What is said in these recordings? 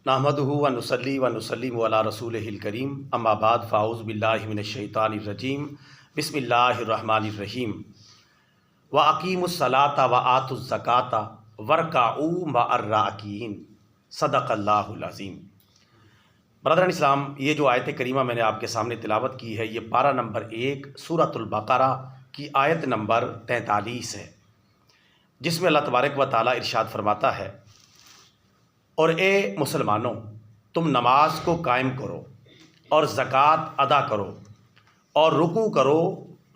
نحمدہ و نصلی و نسلم علی رسولہ الکریم اما بعد فاعوذ باللہ من الشیطان الرجیم بسم اللہ الرحمن الرحیم وَأَقِیمُوا الصَّلَاةَ وَآتُوا الزَّکَاةَ وَارْکَعُوا مَعَ الرَّاکعِینَ صدق اللہ العظیم۔ برادران اسلام، یہ جو آیت کریمہ میں نے آپ کے سامنے تلاوت کی ہے، یہ پارہ نمبر 1 سورۃ البقرہ کی آیت نمبر 43 ہے، جس میں اللہ تبارک و تعالیٰ ارشاد فرماتا ہے، اور اے مسلمانوں، تم نماز کو قائم کرو اور زکوٰۃ ادا کرو اور رکوع کرو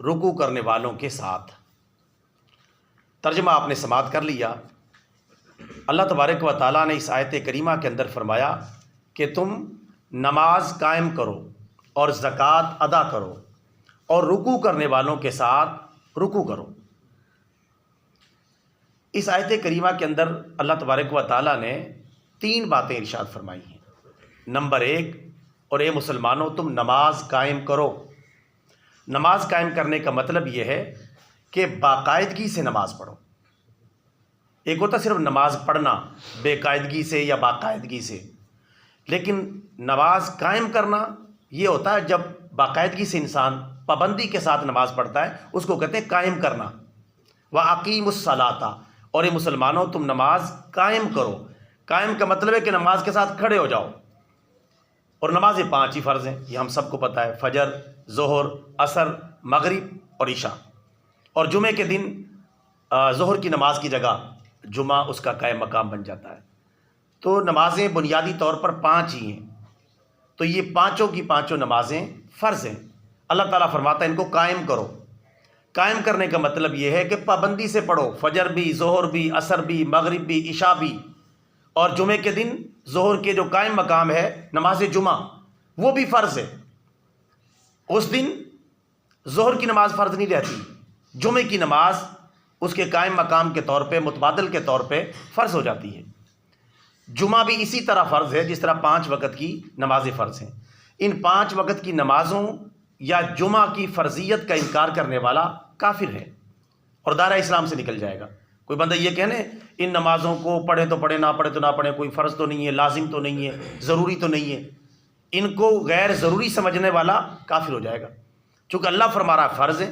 رکوع کرنے والوں کے ساتھ۔ ترجمہ آپ نے سماعت کر لیا۔ اللہ تبارک و تعالیٰ نے اس آیت کریمہ کے اندر فرمایا کہ تم نماز قائم کرو اور زکوٰۃ ادا کرو اور رکوع کرنے والوں کے ساتھ رکوع کرو۔ اس آیت کریمہ کے اندر اللہ تبارک و تعالیٰ نے 3 باتیں ارشاد فرمائی ہیں۔ نمبر 1، اور اے مسلمانوں، تم نماز قائم کرو۔ نماز قائم کرنے کا مطلب یہ ہے کہ باقاعدگی سے نماز پڑھو۔ ایک ہوتا صرف نماز پڑھنا بے قاعدگی سے یا باقاعدگی سے، لیکن نماز قائم کرنا یہ ہوتا ہے جب باقاعدگی سے انسان پابندی کے ساتھ نماز پڑھتا ہے، اس کو کہتے ہیں قائم کرنا۔ وَأَقِیمُوا الصَّلَاةَ، اور اے مسلمانوں تم نماز قائم کرو۔ قائم کا مطلب ہے کہ نماز کے ساتھ کھڑے ہو جاؤ۔ اور نمازیں 5 ہی فرض ہیں، یہ ہم سب کو پتہ ہے، فجر، ظہر، عصر، مغرب اور عشاء۔ اور جمعے کے دن ظہر کی نماز کی جگہ جمعہ اس کا قائم مقام بن جاتا ہے۔ تو نمازیں بنیادی طور پر 5 ہی ہیں، تو یہ پانچوں کی پانچوں نمازیں فرض ہیں۔ اللہ تعالیٰ فرماتا ہے ان کو قائم کرو۔ قائم کرنے کا مطلب یہ ہے کہ پابندی سے پڑھو، فجر بھی، ظہر بھی، عصر بھی، مغرب بھی، عشاء بھی۔ اور جمعے کے دن ظہر کے جو قائم مقام ہے نماز جمعہ، وہ بھی فرض ہے۔ اس دن ظہر کی نماز فرض نہیں رہتی، جمعے کی نماز اس کے قائم مقام کے طور پہ، متبادل کے طور پہ فرض ہو جاتی ہے۔ جمعہ بھی اسی طرح فرض ہے جس طرح 5 وقت کی نمازیں فرض ہیں۔ ان 5 وقت کی نمازوں یا جمعہ کی فرضیت کا انکار کرنے والا کافر ہے اور دائرہ اسلام سے نکل جائے گا۔ کوئی بندہ یہ کہنے ان نمازوں کو پڑھے تو پڑھے، نہ پڑھے تو نہ پڑھے، کوئی فرض تو نہیں ہے، لازم تو نہیں ہے، ضروری تو نہیں ہے، ان کو غیر ضروری سمجھنے والا کافر ہو جائے گا۔ چونکہ اللہ فرما رہا ہے فرض ہے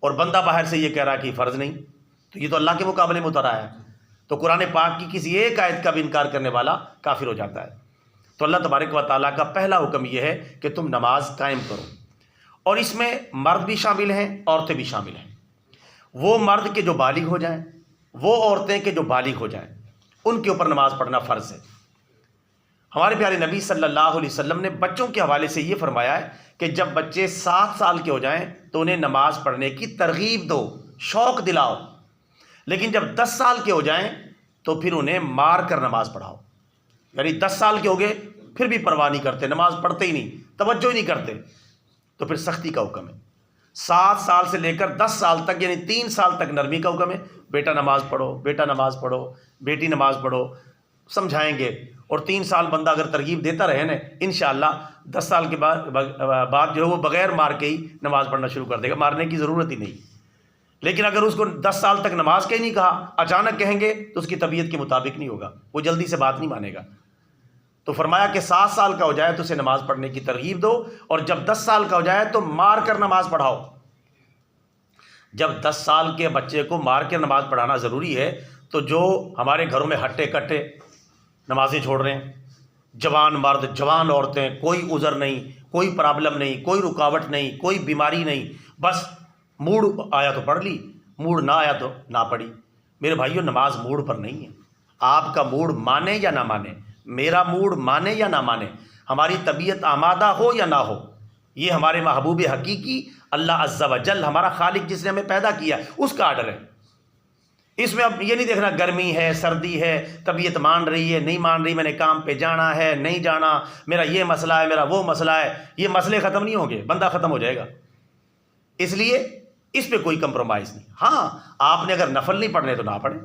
اور بندہ باہر سے یہ کہہ رہا ہے کہ فرض نہیں، تو یہ تو اللہ کے مقابلے میں اتر آیا ہے۔ تو قرآن پاک کی کسی ایک آیت کا بھی انکار کرنے والا کافر ہو جاتا ہے۔ تو اللہ تبارک و تعالیٰ کا پہلا حکم یہ ہے کہ تم نماز قائم کرو، اور اس میں مرد بھی شامل ہیں، عورتیں بھی شامل ہیں۔ وہ مرد کے جو بالغ ہو جائیں، وہ عورتیں کے جو بالغ ہو جائیں، ان کے اوپر نماز پڑھنا فرض ہے۔ ہمارے پیارے نبی صلی اللہ علیہ وسلم نے بچوں کے حوالے سے یہ فرمایا ہے کہ جب بچے 7 سال کے ہو جائیں تو انہیں نماز پڑھنے کی ترغیب دو، شوق دلاؤ، لیکن جب 10 سال کے ہو جائیں تو پھر انہیں مار کر نماز پڑھاؤ۔ یعنی 10 سال کے ہو گئے پھر بھی پرواہ نہیں کرتے، نماز پڑھتے ہی نہیں، توجہ ہی نہیں کرتے، تو پھر سختی کا حکم ہے۔ 7 سال سے لے کر 10 سال تک یعنی 3 سال تک نرمی کا حکم ہے، بیٹا نماز پڑھو، بیٹا نماز پڑھو، بیٹی نماز پڑھو، سمجھائیں گے۔ اور 3 سال بندہ اگر ترغیب دیتا رہے نا، انشاءاللہ 10 سال کے بعد جو ہے وہ بغیر مار کے ہی نماز پڑھنا شروع کر دے گا، مارنے کی ضرورت ہی نہیں۔ لیکن اگر اس کو 10 سال تک نماز کا ہی نہیں کہا، اچانک کہیں گے تو اس کی طبیعت کے مطابق نہیں ہوگا، وہ جلدی سے بات نہیں مانے گا۔ تو فرمایا کہ 7 سال کا ہو جائے تو اسے نماز پڑھنے کی ترغیب دو، اور جب 10 سال کا ہو جائے تو مار کر نماز پڑھاؤ۔ جب 10 سال کے بچے کو مار کے نماز پڑھانا ضروری ہے، تو جو ہمارے گھروں میں ہٹے کٹے نمازیں چھوڑ رہے ہیں، جوان مرد، جوان عورتیں، کوئی عذر نہیں، کوئی پرابلم نہیں، کوئی رکاوٹ نہیں، کوئی بیماری نہیں، بس موڈ آیا تو پڑھ لی، موڈ نہ آیا تو نہ پڑھی۔ میرے بھائیو، نماز موڈ پر نہیں ہے۔ آپ کا موڈ مانے یا نہ مانے، میرا موڈ مانے یا نہ مانے، ہماری طبیعت آمادہ ہو یا نہ ہو، یہ ہمارے محبوب حقیقی اللہ عز و جل، ہمارا خالق جس نے ہمیں پیدا کیا، اس کا آرڈر ہے۔ اس میں اب یہ نہیں دیکھنا گرمی ہے، سردی ہے، طبیعت مان رہی ہے، نہیں مان رہی، میں نے کام پہ جانا ہے، نہیں جانا، میرا یہ مسئلہ ہے، میرا وہ مسئلہ ہے، یہ مسئلے ختم نہیں ہوں گے، بندہ ختم ہو جائے گا۔ اس لیے اس پہ کوئی کمپرومائز نہیں۔ ہاں، آپ نے اگر نفل نہیں پڑھنے تو نہ پڑھیں،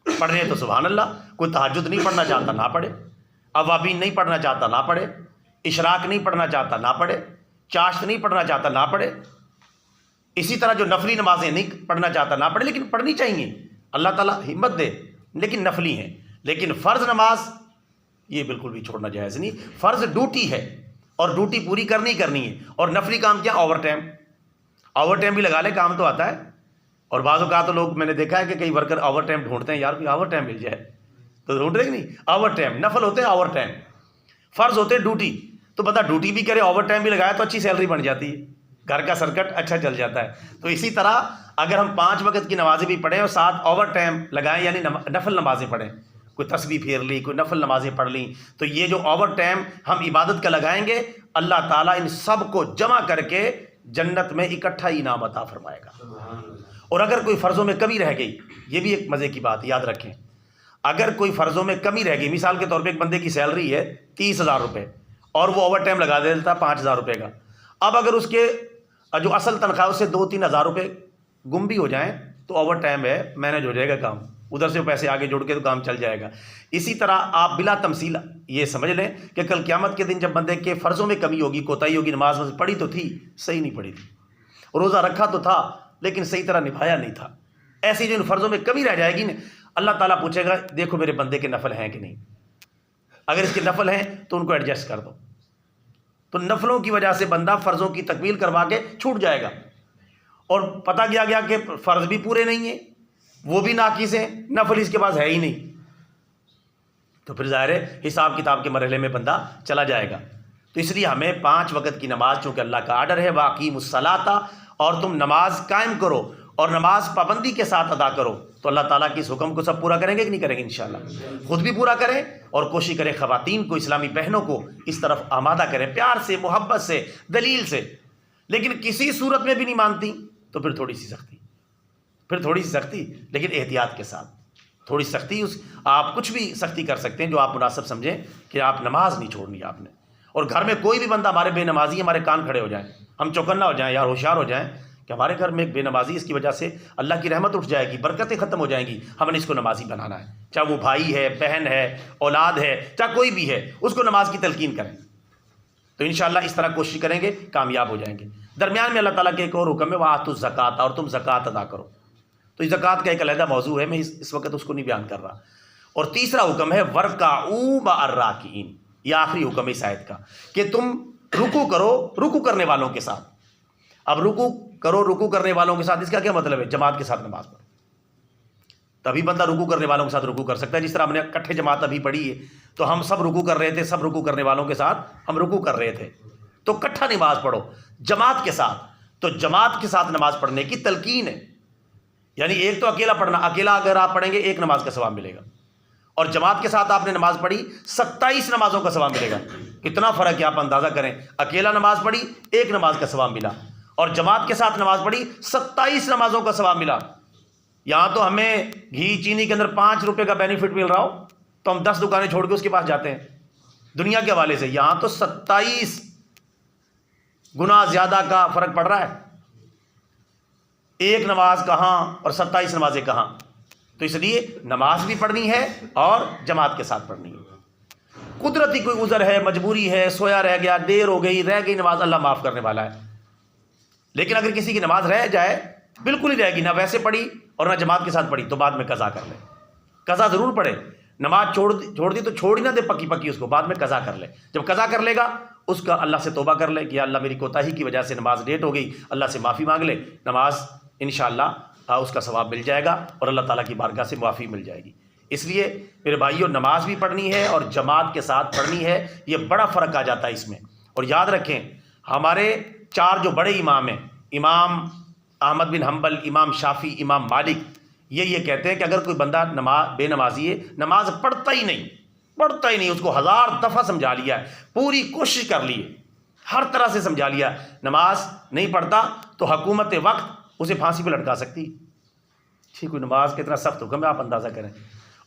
پڑھنے تو سبحان اللہ، کوئی تہجد نہیں پڑھنا چاہتا نہ پڑھے، اوابین نہیں پڑھنا چاہتا نہ پڑھے، اشراق نہیں پڑھنا چاہتا نہ پڑھے، چاشت نہیں پڑھنا چاہتا نہ پڑھے، اسی طرح جو نفلی نمازیں نہیں پڑھنا چاہتا نہ پڑھے، لیکن پڑھنی چاہیے، اللہ تعالیٰ ہمت دے، لیکن نفلی ہیں۔ لیکن فرض نماز یہ بالکل بھی چھوڑنا جائز نہیں. فرض ڈیوٹی ہے اور ڈیوٹی پوری کرنی ہے. اور نفلی کام کیا؟ اوور ٹائم بھی لگا لے، کام تو آتا ہے. اور بعض اوقات تو لوگ، میں نے دیکھا ہے کہ کئی ورکر اوور ٹائم ڈھونڈتے ہیں، یار کوئی اوور ٹائم مل جائے تو ڈھونڈ رہے کہ نہیں. اوور ٹائم نفل ہوتے ہیں، اوور ٹائم فرض ہوتے ہیں ڈیوٹی. تو بندہ ڈیوٹی بھی کرے، اوور ٹائم بھی لگایا تو اچھی سیلری بن جاتی ہے، گھر کا سرکٹ اچھا چل جاتا ہے. تو اسی طرح اگر ہم 5 وقت کی نمازیں بھی پڑھیں اور ساتھ اوور ٹائم لگائیں، یعنی نفل نمازیں پڑھیں، کوئی تسبیح پھیر لی، کوئی نفل نمازیں پڑھ لیں، تو یہ جو اوور ٹائم ہم عبادت کا لگائیں گے، اللہ تعالیٰ ان سب کو جمع کر کے جنت میں اکٹھا انعام عطا فرمائے گا. اور اگر کوئی فرضوں میں کمی رہ گئی، یہ بھی ایک مزے کی بات یاد رکھیں، اگر کوئی فرضوں میں کمی رہ گئی، مثال کے طور پہ ایک بندے کی سیلری ہے 30,000 روپے اور وہ اوور ٹائم لگا دیتا 5,000 روپے کا. اب اگر اس کے جو اصل تنخواہ سے 2-3 ہزار روپے گم بھی ہو جائیں تو اوور ٹائم ہے، مینج ہو جائے گا کام، ادھر سے پیسے آگے جوڑ کے تو کام چل جائے گا. اسی طرح آپ بلا تمثیل یہ سمجھ لیں کہ کل قیامت کے دن جب بندے کے فرضوں میں کمی ہوگی، کوتاہی ہوگی، نماز پڑھی تو تھی، صحیح نہیں پڑھی تھی، روزہ رکھا تو تھا لیکن صحیح طرح نبھایا نہیں تھا، ایسی جو ان فرضوں میں کمی رہ جائے گی نا، اللہ تعالیٰ پوچھے گا دیکھو میرے بندے کے نفل ہیں کہ نہیں. اگر اس کے نفل ہیں تو ان کو ایڈجسٹ کر دو. تو نفلوں کی وجہ سے بندہ فرضوں کی تکمیل کروا کے چھوٹ جائے گا، اور پتہ گیا کہ فرض بھی پورے نہیں ہیں، وہ بھی ناقص ہیں، نفل اس کے پاس ہے ہی نہیں، تو پھر ظاہر ہے حساب کتاب کے مرحلے میں بندہ چلا جائے گا. تو اس لیے ہمیں 5 وقت کی نماز، چونکہ اللہ کا آرڈر ہے وَأَقِیمُوا الصَّلَاةَ، اور تم نماز قائم کرو اور نماز پابندی کے ساتھ ادا کرو، تو اللہ تعالیٰ کے اس حکم کو سب پورا کریں گے کہ نہیں کریں گے؟ انشاءاللہ خود بھی پورا کریں اور کوشش کریں خواتین کو، اسلامی بہنوں کو اس طرف آمادہ کریں، پیار سے، محبت سے، دلیل سے. لیکن کسی صورت میں بھی نہیں مانتی تو پھر تھوڑی سی سختی، لیکن احتیاط کے ساتھ. تھوڑی سختی، آپ کچھ بھی سختی کر سکتے ہیں جو آپ مناسب سمجھیں، کہ آپ نماز نہیں چھوڑنی آپ نے. اور گھر میں کوئی بھی بندہ ہمارے بے نمازی، ہمارے کان کھڑے ہو جائیں، ہم چوکنا ہو جائیں، یار ہوشیار ہو جائیں کہ ہمارے گھر میں ایک بے نمازی، اس کی وجہ سے اللہ کی رحمت اٹھ جائے گی، برکتیں ختم ہو جائیں گی، ہم نے اس کو نمازی بنانا ہے، چاہے وہ بھائی ہے، بہن ہے، اولاد ہے، چاہے کوئی بھی ہے، اس کو نماز کی تلقین کریں. تو انشاءاللہ اس طرح کوشش کریں گے، کامیاب ہو جائیں گے. درمیان میں اللہ تعالیٰ کے ایک اور حکم ہے وَآتُوا الزَّکَاةَ، اور تم زکوٰۃ ادا کرو. تو یہ زکوٰۃ کا ایک علیحدہ موضوع ہے، میں اس وقت اس کو نہیں بیان کر رہا. اور تیسرا حکم ہے وَارْکَعُوا مَعَ الرَّاکِعِینَ، یہ آخری حکم ہے اس آیت کا، کہ تم رکوع کرو رکوع کرنے والوں کے ساتھ. اب رکوع کرنے والوں کے ساتھ اس کا کیا مطلب ہے؟ جماعت کے ساتھ نماز پڑھو، تبھی بندہ رکوع کرنے والوں کے ساتھ رکوع کر سکتا ہے. جس طرح ہم نے اکٹھے جماعت ابھی پڑھی ہے تو ہم سب رکوع کر رہے تھے، سب رکوع کرنے والوں کے ساتھ ہم رکوع کر رہے تھے، تو اکٹھا نماز پڑھو جماعت کے ساتھ. تو جماعت کے ساتھ نماز پڑھنے کی تلقین ہے، یعنی ایک تو اکیلا پڑھنا، اکیلا اگر آپ پڑھیں گے 1 نماز کا ثواب ملے گا، اور جماعت کے ساتھ آپ نے نماز پڑھی 27 نمازوں کا ثواب ملے گا. کتنا فرق ہے آپ اندازہ کریں، اکیلا نماز پڑھی 1 نماز کا ثواب ملا، اور جماعت کے ساتھ نماز پڑھی 27 نمازوں کا ثواب ملا. یہاں تو ہمیں گھی چینی کے اندر 5 روپے کا بینیفٹ مل رہا ہو تو ہم 10 دکانیں چھوڑ کے اس کے پاس جاتے ہیں دنیا کے حوالے سے. یہاں تو 27 گنا زیادہ کا فرق پڑ رہا ہے، 1 نماز کہاں اور 27 نمازیں کہاں. تو اس لیے نماز بھی پڑھنی ہے اور جماعت کے ساتھ پڑھنی ہے. قدرتی کوئی عذر ہے، مجبوری ہے، سویا رہ گیا، دیر ہو گئی، رہ گئی نماز، اللہ معاف کرنے والا ہے. لیکن اگر کسی کی نماز رہ جائے، بالکل ہی رہ گئی، نہ ویسے پڑھی اور نہ جماعت کے ساتھ پڑھی، تو بعد میں قضا کر لے. قضا ضرور پڑھے، نماز چھوڑ دی تو چھوڑ ہی نہ دے پکی، اس کو بعد میں قضا کر لے. جب قضا کر لے گا اس کا اللہ سے توبہ کر لے کہ یا اللہ میری کوتاہی کی وجہ سے نماز لیٹ ہو گئی، اللہ سے معافی مانگ لے. نماز انشاءاللہ اس کا ثواب مل جائے گا اور اللہ تعالیٰ کی بارگاہ سے معافی مل جائے گی. اس لیے میرے بھائیوں، نماز بھی پڑھنی ہے اور جماعت کے ساتھ پڑھنی ہے، یہ بڑا فرق آ جاتا ہے اس میں. اور یاد رکھیں، ہمارے 4 جو بڑے امام ہیں، امام احمد بن حنبل، امام شافعی، امام مالک، یہ کہتے ہیں کہ اگر کوئی بندہ بے نمازی ہے، نماز پڑھتا ہی نہیں، اس کو 1000 دفعہ سمجھا لیا ہے، پوری کوشش کر لی ہے، ہر طرح سے سمجھا لیا، نماز نہیں پڑھتا، تو حکومت وقت اسے پھانسی پہ لٹکا سکتی. ٹھیک، کوئی نماز کتنا سخت حکم ہے آپ اندازہ کریں.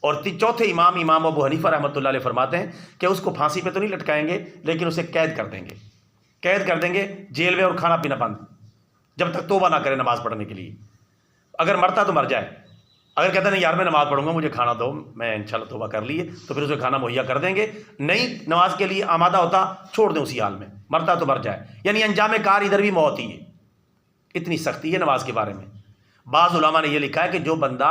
اور چوتھے امام ابو حنیفہ رحمۃ اللہ علیہ فرماتے ہیں کہ اس کو پھانسی پہ تو نہیں لٹکائیں گے، لیکن اسے قید کر دیں گے جیل میں، اور کھانا پینا بند، جب تک توبہ نہ کرے نماز پڑھنے کے لیے. اگر مرتا تو مر جائے، اگر کہتا نہیں یار میں نماز پڑھوں گا، مجھے کھانا دو، میں انشاءاللہ توبہ کر لیے، تو پھر اسے کھانا مہیا کر دیں گے. نہیں نماز کے لیے آمادہ ہوتا، چھوڑ دیں اسی حال میں، مرتا تو مر جائے. یعنی انجام کار ادھر بھی موت ہی ہے. اتنی سختی ہے نماز کے بارے میں. بعض علماء نے یہ لکھا ہے کہ جو بندہ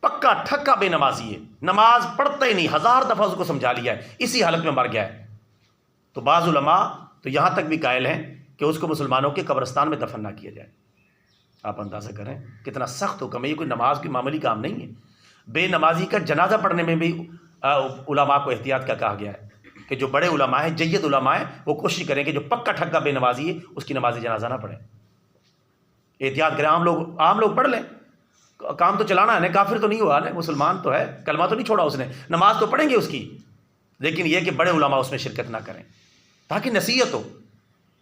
پکا ٹھکا بے نمازی ہے، نماز پڑھتا ہی نہیں، 1000 دفعہ اس کو سمجھا لیا ہے، اسی حالت میں مر گیا ہے، تو بعض علماء تو یہاں تک بھی قائل ہیں کہ اس کو مسلمانوں کے قبرستان میں دفن نہ کیا جائے۔ آپ اندازہ کریں کتنا سخت حکم ہے، یہ کوئی نماز کی معمولی کام نہیں ہے۔ بے نمازی کا جنازہ پڑھنے میں بھی علماء کو احتیاط کا کہا گیا ہے کہ جو بڑے علماء ہیں، جید علماء ہیں، وہ کوشش کریں کہ جو پکا ٹھکا بے نمازی ہے اس کی نماز جنازہ نہ پڑھیں، احتیاط کریں۔ عام لوگ پڑھ لیں، کام تو چلانا ہے نا، کافر تو نہیں ہوا نا، مسلمان تو ہے، کلمہ تو نہیں چھوڑا اس نے، نماز تو پڑھیں گے اس کی، لیکن یہ کہ بڑے علماء اس میں شرکت نہ کریں تاکہ نصیحت ہو،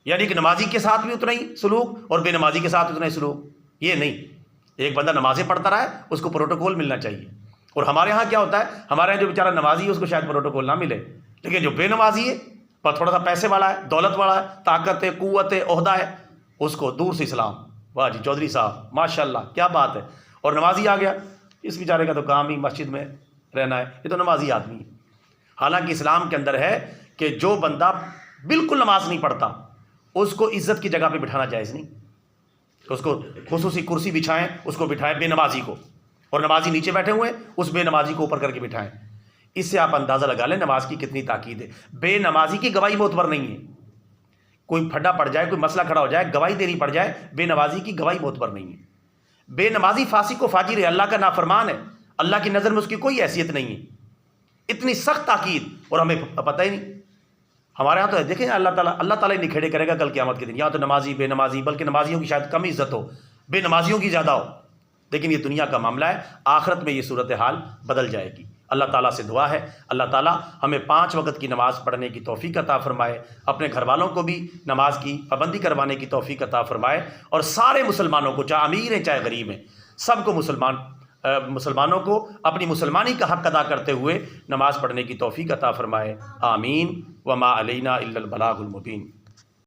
یعنی کہ نمازی کے ساتھ بھی اتنا ہی سلوک اور بے نمازی کے ساتھ اتنا ہی سلوک، یہ نہیں۔ ایک بندہ نمازیں پڑھتا رہا ہے، اس کو پروٹوکول ملنا چاہیے، اور ہمارے ہاں کیا ہوتا ہے، ہمارے یہاں جو بیچارہ نمازی ہے اس کو شاید پروٹوکول نہ ملے، لیکن جو بے نمازی ہے پر تھوڑا سا پیسے والا ہے، دولت والا ہے، طاقت ہے، قوت ہے، عہدہ ہے، اس کو دور سے اسلام، واہ جی چودھری صاحب ماشاء اللہ کیا بات ہے، اور نمازی آ گیا، اس بیچارے کا تو کام ہی مسجد میں رہنا ہے، یہ تو نمازی آدمی ہے۔ حالانکہ اسلام کے اندر ہے کہ جو بندہ بالکل نماز نہیں پڑھتا اس کو عزت کی جگہ پہ بٹھانا جائز نہیں، اس کو خصوصی کرسی بچھائیں، اس کو بٹھائیں بے نمازی کو، اور نمازی نیچے بیٹھے ہوئے اس بے نمازی کو اوپر کر کے بٹھائیں۔ اس سے آپ اندازہ لگا لیں نماز کی کتنی تاکید ہے۔ بے نمازی کی گواہی معتبر نہیں ہے، کوئی پھڈا پڑ جائے، کوئی مسئلہ کھڑا ہو جائے، گواہی دینی پڑ جائے، بے نمازی کی گواہی معتبر نہیں ہے۔ بے نمازی فاسق و فاجر ہے، اللہ کا نافرمان ہے، اللہ کی نظر میں اس کی کوئی حیثیت نہیں ہے۔ اتنی سخت تاکید، اور ہمیں پتہ ہی نہیں۔ ہمارے یہاں تو ہے، دیکھیں اللہ تعالیٰ ہی نکھیڑے کرے گا کل قیامت کے دن، یہاں تو نمازی بے نمازی، بلکہ نمازیوں کی شاید کم عزت ہو، بے نمازیوں کی زیادہ ہو، لیکن یہ دنیا کا معاملہ ہے، آخرت میں یہ صورتحال بدل جائے گی۔ اللہ تعالیٰ سے دعا ہے اللہ تعالیٰ ہمیں 5 وقت کی نماز پڑھنے کی توفیق عطا فرمائے، اپنے گھر والوں کو بھی نماز کی پابندی کروانے کی توفیق عطا فرمائے، اور سارے مسلمانوں کو، چاہے امیر ہیں چاہے غریب ہیں، سب کو مسلمانوں کو اپنی مسلمانی کا حق ادا کرتے ہوئے نماز پڑھنے کی توفیق عطا فرمائے۔ آمین۔ وما علینا الا البلاغ المبین۔